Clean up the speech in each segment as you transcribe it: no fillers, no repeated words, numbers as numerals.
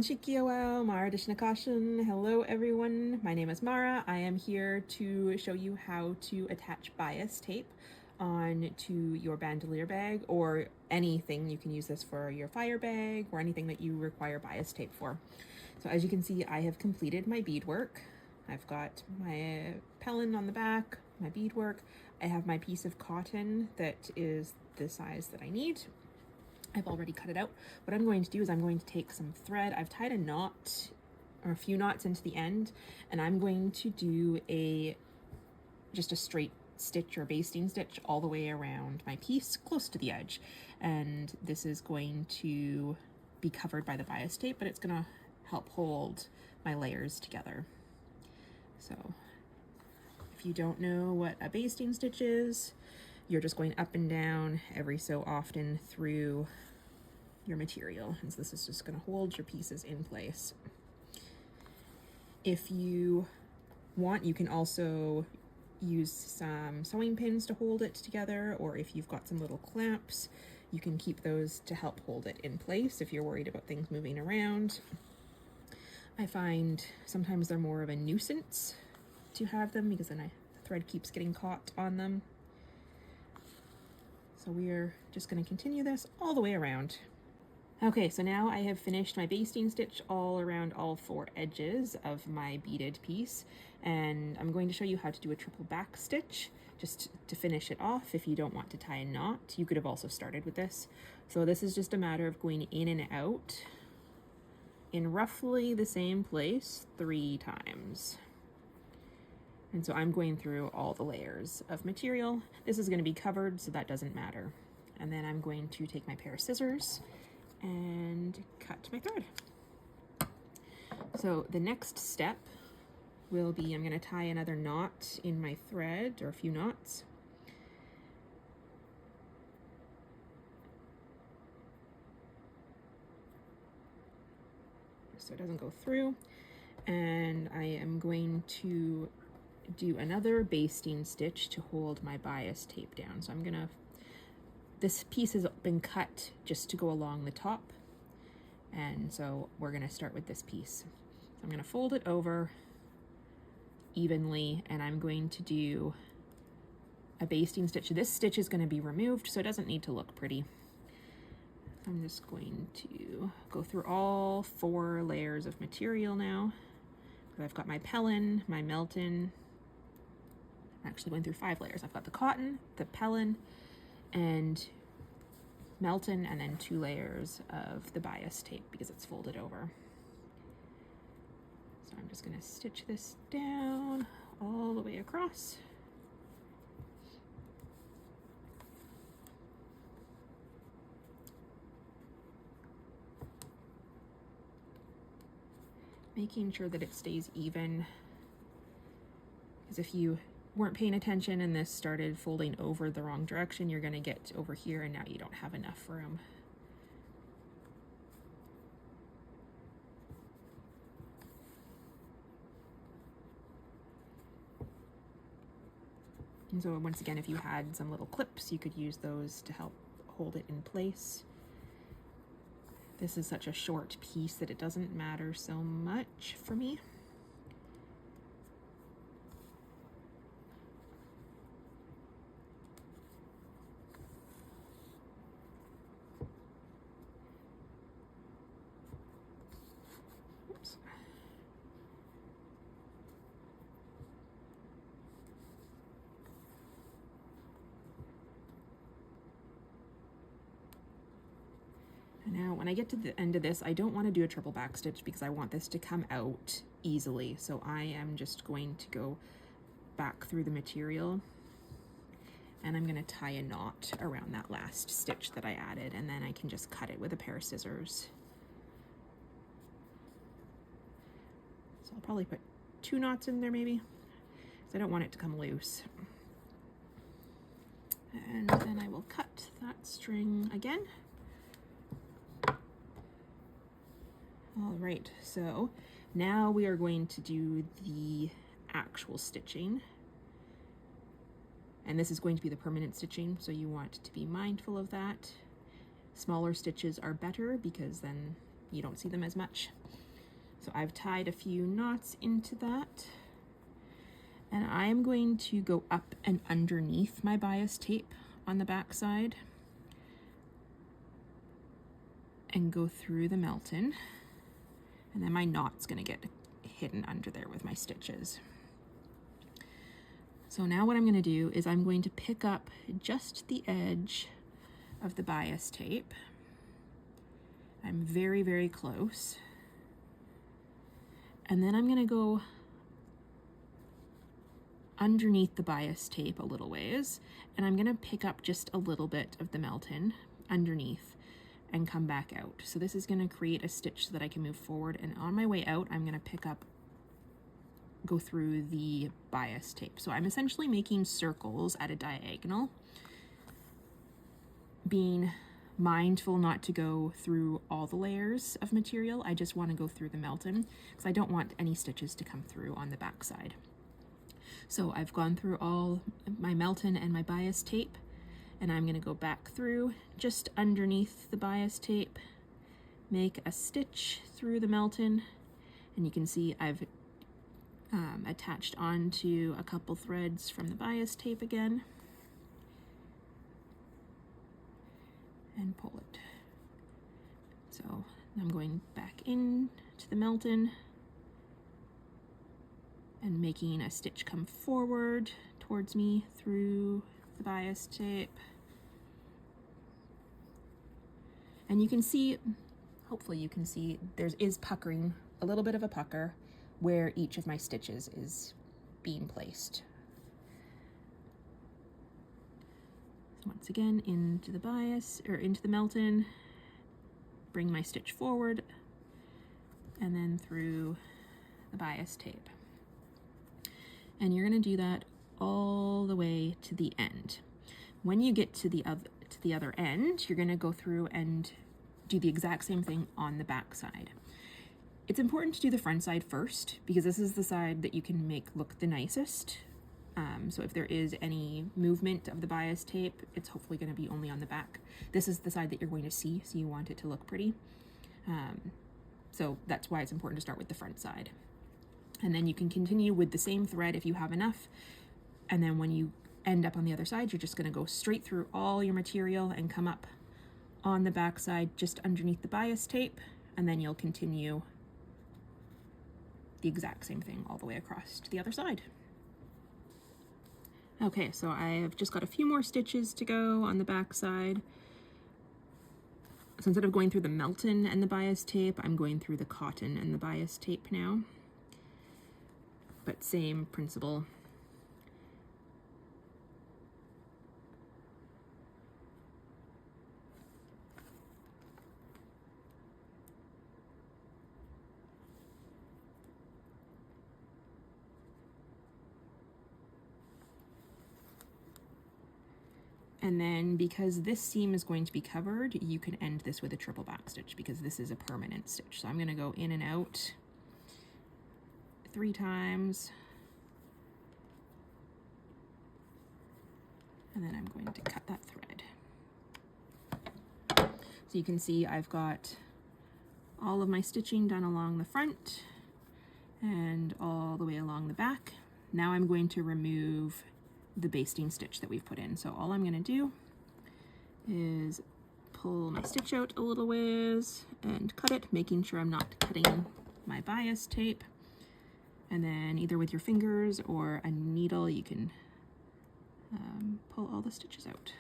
Shikiawa, Mara Dishinakashin. Hello everyone, my name is Mara. I am here to show you how to attach bias tape onto your bandolier bag or anything. You can use this for your fire bag or anything that you require bias tape for. So as you can see, I have completed my beadwork. I've got my pellin on the back, my beadwork. I have my piece of cotton that is the size that I need. I've already cut it out. What I'm going to do is I'm going to take some thread. I've tied a knot or a few knots into the end, and I'm going to do just a straight stitch or basting stitch all the way around my piece close to the edge. And this is going to be covered by the bias tape, but it's going to help hold my layers together. So if you don't know what a basting stitch is, you're just going up and down every so often through your material, and so this is just going to hold your pieces in place. If you want, you can also use some sewing pins to hold it together, or if you've got some little clamps, you can keep those to help hold it in place if you're worried about things moving around. I find sometimes they're more of a nuisance to have them because then the thread keeps getting caught on them. So we're just going to continue this all the way around. Okay, so now I have finished my basting stitch all around all four edges of my beaded piece, and I'm going to show you how to do a triple back stitch just to finish it off. If you don't want to tie a knot, you could have also started with this. So this is just a matter of going in and out in roughly the same place 3 times. And so I'm going through all the layers of material. This is going to be covered, so that doesn't matter. And then I'm going to take my pair of scissors and cut my thread. So the next step will be I'm going to tie another knot in my thread, or a few knots. So it doesn't go through. And I am going to do another basting stitch to hold my bias tape down. So this piece has been cut just to go along the top, and so we're going to start with this piece. So I'm going to fold it over evenly, and I'm going to do a basting stitch. This stitch is going to be removed, so it doesn't need to look pretty. I'm just going to go through all 4 layers of material now. I've got my pellin, my melton. I'm actually going through 5 layers. I've got the cotton, the pellin, and melton, and then 2 layers of the bias tape because it's folded over. So I'm just going to stitch this down all the way across. Making sure that it stays even, because if you weren't paying attention and this started folding over the wrong direction, you're going to get over here and now you don't have enough room. And so once again, if you had some little clips, you could use those to help hold it in place. This is such a short piece that it doesn't matter so much for me. Oops. Now, when I get to the end of this, I don't want to do a triple back stitch because I want this to come out easily. So I am just going to go back through the material, and I'm going to tie a knot around that last stitch that I added, and then I can just cut it with a pair of scissors. So I'll probably put 2 knots in there maybe, because I don't want it to come loose. And then I will cut that string again. All right, so now we are going to do the actual stitching. And this is going to be the permanent stitching, so you want to be mindful of that. Smaller stitches are better because then you don't see them as much. So I've tied a few knots into that. And I am going to go up and underneath my bias tape on the back side and go through the melt-in. And then my knot's gonna get hidden under there with my stitches. So now what I'm gonna do is I'm going to pick up just the edge of the bias tape. I'm very, very close. And then I'm gonna go underneath the bias tape a little ways, and I'm gonna pick up just a little bit of the melt-in underneath and come back out. So this is gonna create a stitch so that I can move forward, and on my way out, I'm gonna go through the bias tape. So I'm essentially making circles at a diagonal, being mindful not to go through all the layers of material. I just want to go through the melt-in because I don't want any stitches to come through on the back side. So I've gone through all my melt-in and my bias tape, and I'm going to go back through just underneath the bias tape, make a stitch through the melt-in, and you can see I've attached onto a couple threads from the bias tape again, and pull it. So I'm going back into the melt-in and making a stitch come forward towards me through the bias tape. And you can see, hopefully you can see, there is puckering, a little bit of a pucker where each of my stitches is being placed. So once again, into the bias, or into the melt-in, bring my stitch forward, and then through the bias tape. And you're gonna do that all the way to the end. When you get to the other end, you're gonna go through and do the exact same thing on the back side. It's important to do the front side first because this is the side that you can make look the nicest. So if there is any movement of the bias tape, it's hopefully going to be only on the back. This is the side that you're going to see, so you want it to look pretty. So that's why it's important to start with the front side. And then you can continue with the same thread if you have enough. And then when you end up on the other side, you're just going to go straight through all your material and come up on the back side just underneath the bias tape, and then you'll continue the exact same thing all the way across to the other side. Okay, so I've just got a few more stitches to go on the back side. So instead of going through the melt-in and the bias tape, I'm going through the cotton and the bias tape now. But same principle. And then because this seam is going to be covered, you can end this with a triple back stitch because this is a permanent stitch. So I'm going to go in and out 3 times. And then I'm going to cut that thread. So you can see I've got all of my stitching done along the front and all the way along the back. Now I'm going to remove the basting stitch that we've put in. So all I'm going to do is pull my stitch out a little ways and cut it, making sure I'm not cutting my bias tape. And then either with your fingers or a needle, you can pull all the stitches out.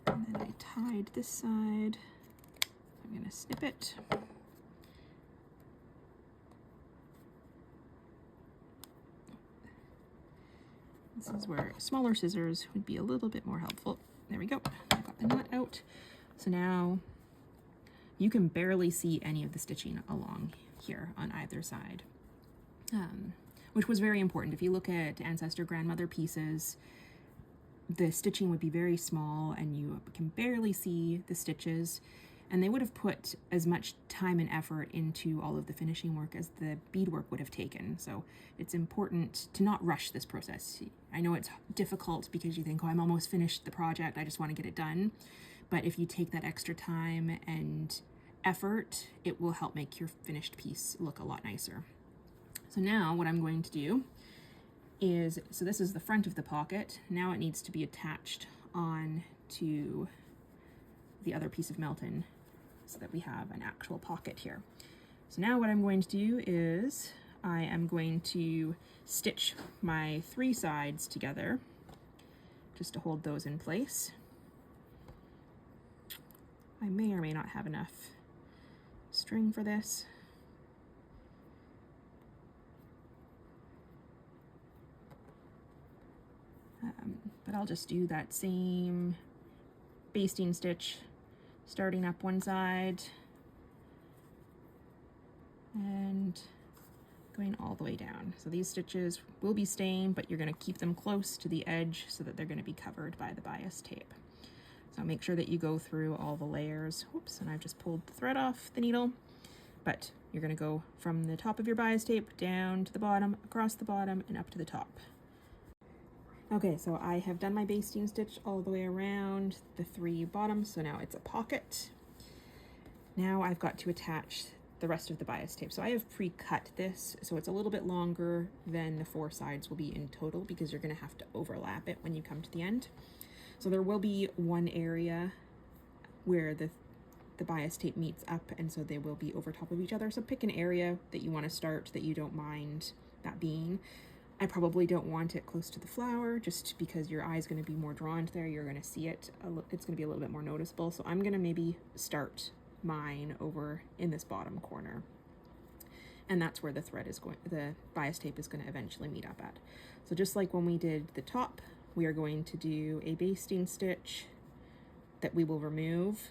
And then I tied this side. I'm going to snip it. This is where smaller scissors would be a little bit more helpful. There we go. I got the knot out. So now you can barely see any of the stitching along here on either side, which was very important. If you look at ancestor grandmother pieces, the stitching would be very small and you can barely see the stitches, and they would have put as much time and effort into all of the finishing work as the beadwork would have taken. So it's important to not rush this process. I know it's difficult because you think, oh, I'm almost finished the project, I just want to get it done. But if you take that extra time and effort, it will help make your finished piece look a lot nicer. So now what I'm going to do is, so this is the front of the pocket. Now it needs to be attached on to the other piece of Melton so that we have an actual pocket here. So now what I'm going to do is I am going to stitch my 3 sides together just to hold those in place. I may or may not have enough string for this. But I'll just do that same basting stitch, starting up one side and going all the way down. So these stitches will be staying, but you're going to keep them close to the edge so that they're going to be covered by the bias tape. So make sure that you go through all the layers. Whoops, and I've just pulled the thread off the needle. But you're going to go from the top of your bias tape down to the bottom, across the bottom, and up to the top. Okay, so I have done my basting stitch all the way around the 3 bottoms, so now it's a pocket. Now I've got to attach the rest of the bias tape. So I have pre-cut this, so it's a little bit longer than the 4 sides will be in total because you're going to have to overlap it when you come to the end. So there will be one area where the bias tape meets up, and so they will be over top of each other. So pick an area that you want to start that you don't mind that being. I probably don't want it close to the flower just because your eye is going to be more drawn to there. You're going to see it. It's going to be a little bit more noticeable. So I'm going to maybe start mine over in this bottom corner. And that's where the bias tape is going to eventually meet up at. So just like when we did the top, we are going to do a basting stitch that we will remove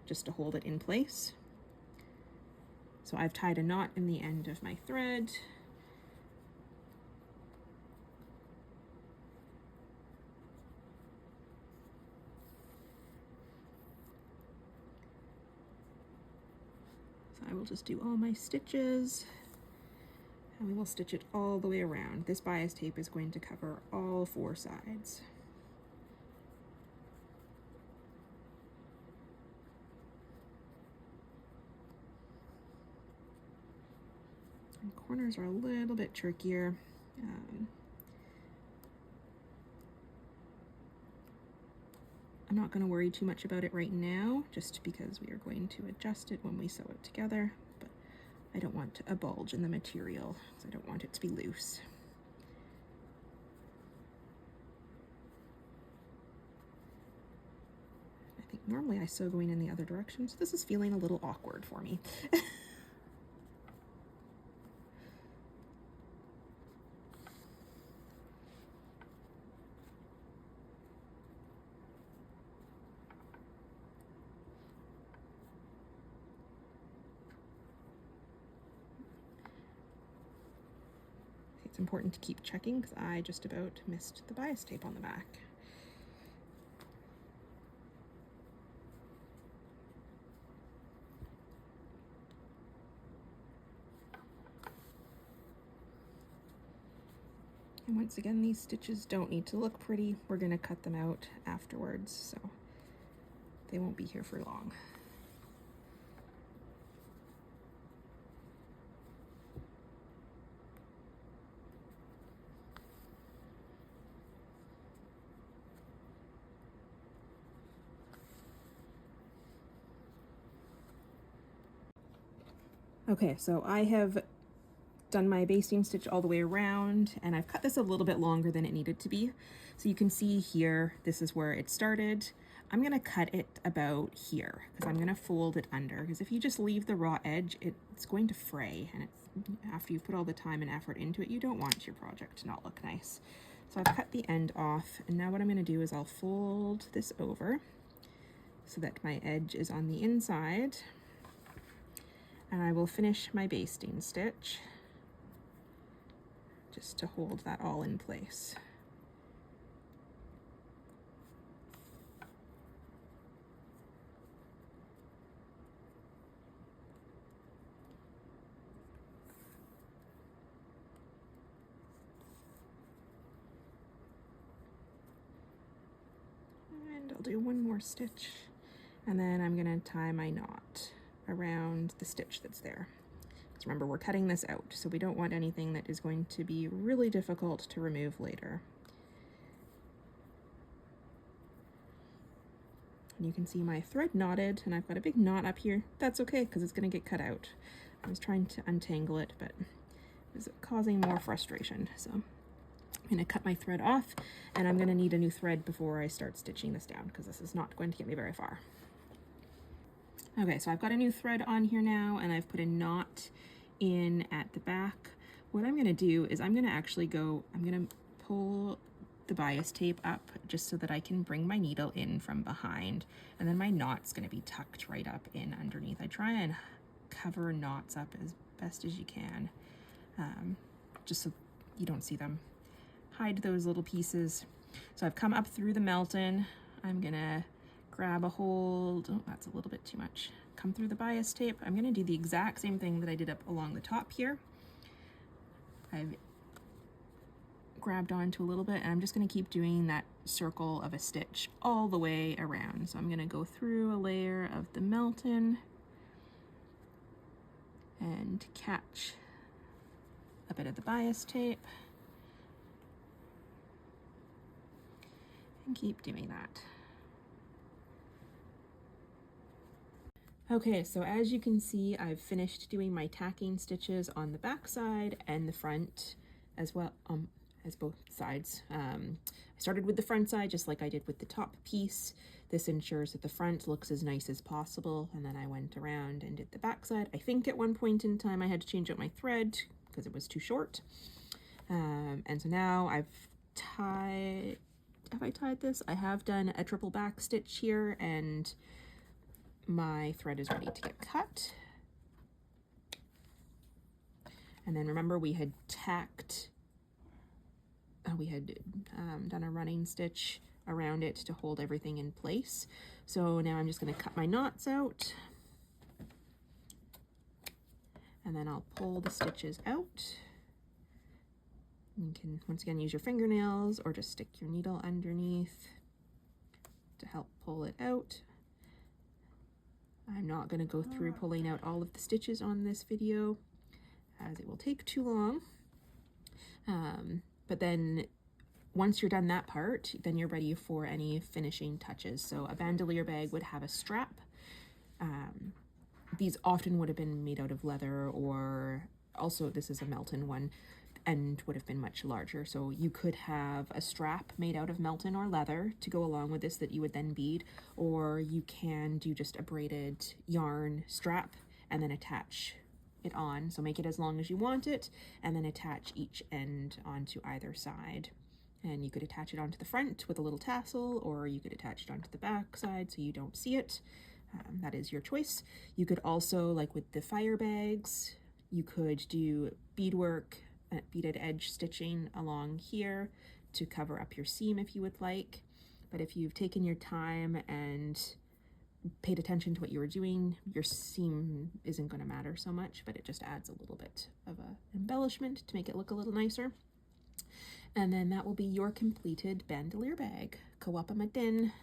just to hold it in place. So I've tied a knot in the end of my thread. I will just do all my stitches and we will stitch it all the way around. This bias tape is going to cover all 4 sides. And corners are a little bit trickier. I'm not going to worry too much about it right now, just because we are going to adjust it when we sew it together, but I don't want a bulge in the material, because I don't want it to be loose. I think normally I sew going in the other direction, so this is feeling a little awkward for me. It's important to keep checking because I just about missed the bias tape on the back. And once again, these stitches don't need to look pretty. We're going to cut them out afterwards, so they won't be here for long. Okay, so I have done my basting stitch all the way around, and I've cut this a little bit longer than it needed to be. So you can see here, this is where it started. I'm gonna cut it about here because I'm gonna fold it under, because if you just leave the raw edge, it's going to fray, and after you've put all the time and effort into it, you don't want your project to not look nice. So I've cut the end off, and now what I'm gonna do is I'll fold this over so that my edge is on the inside, and I will finish my basting stitch just to hold that all in place. I'll do one more stitch, and then I'm gonna tie my knot around the stitch that's there. Because remember, we're cutting this out, so we don't want anything that is going to be really difficult to remove later. And you can see my thread knotted, and I've got a big knot up here. That's okay, because it's gonna get cut out. I was trying to untangle it, but it was causing more frustration. So I'm gonna cut my thread off, and I'm gonna need a new thread before I start stitching this down, because this is not going to get me very far. Okay, so I've got a new thread on here now, and I've put a knot in at the back. What I'm gonna do is I'm gonna pull the bias tape up just so that I can bring my needle in from behind, and then my knot's gonna be tucked right up in underneath. I try and cover knots up as best as you can, just so you don't see them. Hide those little pieces. So I've come up through the melton. I'm gonna grab a hold, oh, that's a little bit too much. Come through the bias tape. I'm gonna do the exact same thing that I did up along the top here. I've grabbed onto a little bit, and I'm just gonna keep doing that circle of a stitch all the way around. So I'm gonna go through a layer of the melton and catch a bit of the bias tape and keep doing that. Okay, so as you can see, I've finished doing my tacking stitches on the back side and the front as well, as both sides. I started with the front side just like I did with the top piece. This ensures that the front looks as nice as possible, and then I went around and did the back side. I think at one point in time I had to change out my thread because it was too short. And so now have I tied this? I have done a triple back stitch here, and my thread is ready to get cut. And then remember, we had tacked, done a running stitch around it to hold everything in place. So now I'm just going to cut my knots out, and then I'll pull the stitches out. You can once again use your fingernails or just stick your needle underneath to help pull it out. I'm not going to go through pulling out all of the stitches on this video, as it will take too long. But then once you're done that part, then you're ready for any finishing touches. So a bandolier bag would have a strap. These often would have been made out of leather, or also this is a melton one and would have been much larger. So you could have a strap made out of melton or leather to go along with this that you would then bead, or you can do just a braided yarn strap and then attach it on. So make it as long as you want it, and then attach each end onto either side. And you could attach it onto the front with a little tassel, or you could attach it onto the back side so you don't see it. That is your choice. You could also, like with the fire bags, you could do beadwork, beaded edge stitching along here to cover up your seam if you would like. But if you've taken your time and paid attention to what you were doing, your seam isn't going to matter so much, but it just adds a little bit of a embellishment to make it look a little nicer. And then that will be your completed bandolier bag. Kawapa Madin.